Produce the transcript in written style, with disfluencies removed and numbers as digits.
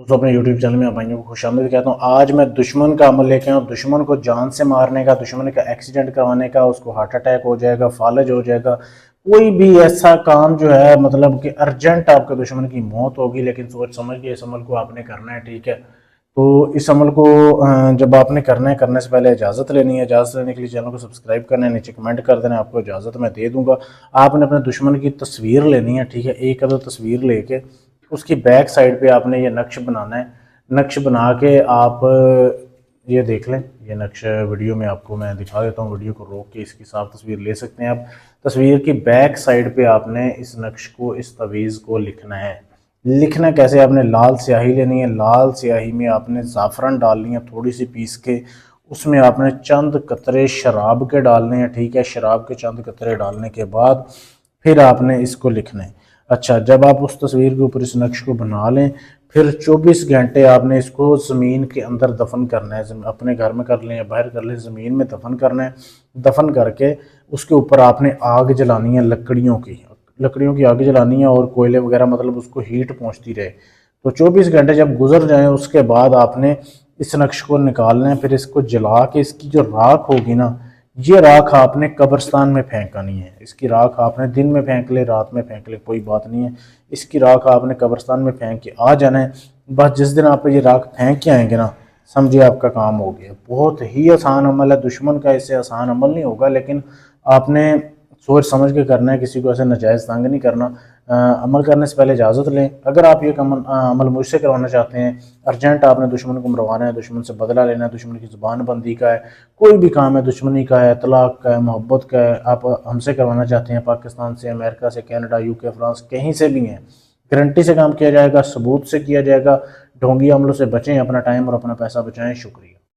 दोस्तों अपने YouTube channel में आप भाइयों को खुशामदीद कहता हूँ। आज मैं दुश्मन का अमल लेके आऊँ, दुश्मन को जान से मारने का, दुश्मन का एक्सीडेंट करवाने का, उसको हार्ट अटैक हो जाएगा, फालज हो जाएगा, कोई भी ऐसा काम जो है मतलब कि अर्जेंट आपके दुश्मन की मौत होगी, लेकिन सोच समझ के इस अमल को आपने करना है। ठीक है, तो इस अमल को जब आपने करना है, करने से पहले इजाज़त लेनी है। इजाज़त लेने के लिए चैनल को सब्सक्राइब करना है, नीचे कमेंट कर देना, आपको इजाज़त मैं दे दूंगा। आपने अपने दुश्मन की तस्वीर लेनी है। ठीक है, एक अदर तस्वीर लेके उसकी बैक साइड पे आपने ये नक्श बनाना है। नक्श बना के आप ये देख लें, ये नक्श वीडियो में आपको मैं दिखा देता हूँ। वीडियो को रोक के इसकी साफ तस्वीर ले सकते हैं आप। तस्वीर की बैक साइड पे आपने इस नक्श को, इस तवीज़ को लिखना है। लिखना कैसे, आपने लाल स्याही लेनी है। लाल स्याही में आपने ज़ाफ़रान डालनी है थोड़ी सी पीस के, उसमें आपने चंद कतरे शराब के डालने हैं। ठीक है, शराब के चंद कतरे डालने के बाद फिर आपने इसको लिखना है। अच्छा, जब आप उस तस्वीर के ऊपर इस नक्श को बना लें, फिर 24 घंटे आपने इसको ज़मीन के अंदर दफन करना है। अपने घर में कर लें या बाहर कर लें, ज़मीन में दफन करना है। दफन करके उसके ऊपर आपने आग जलानी है, लकड़ियों की आग जलानी है, और कोयले वगैरह मतलब उसको हीट पहुंचती रहे। तो 24 घंटे जब गुजर जाएं, उसके बाद आपने इस नक्श को निकालना है। फिर इसको जला के इसकी जो राख होगी ना, ये राख आपने कब्रिस्तान में फेंकानी है। इसकी राख आपने दिन में फेंक ले, रात में फेंक ले, कोई बात नहीं है। इसकी राख आपने कब्रिस्तान में फेंक के आ जाना है। बस जिस दिन आप ये राख फेंक के आएंगे ना, समझिए आपका काम हो गया। बहुत ही आसान अमल है, दुश्मन का इससे आसान अमल नहीं होगा, लेकिन आपने सोच समझ के करना है, किसी को ऐसे नाजायज़ तंग नहीं करना। अमल करने से पहले इजाज़त लें। अगर आप ये अमल मुझसे करवाना चाहते हैं, अर्जेंट आपने दुश्मन को मरवाना है, दुश्मन से बदला लेना है, दुश्मन की ज़ुबान बंदी का है, कोई भी काम है, दुश्मनी का है, तलाक का है, मोहब्बत का है, आप हमसे करवाना चाहते हैं, पाकिस्तान से, अमेरिका से, कनाडा, यूके, फ्रांस, कहीं से भी हैं, गारंटी से काम किया जाएगा, सबूत से किया जाएगा। ढोंगी अमलों से बचें, अपना टाइम और अपना पैसा बचाएं। शुक्रिया।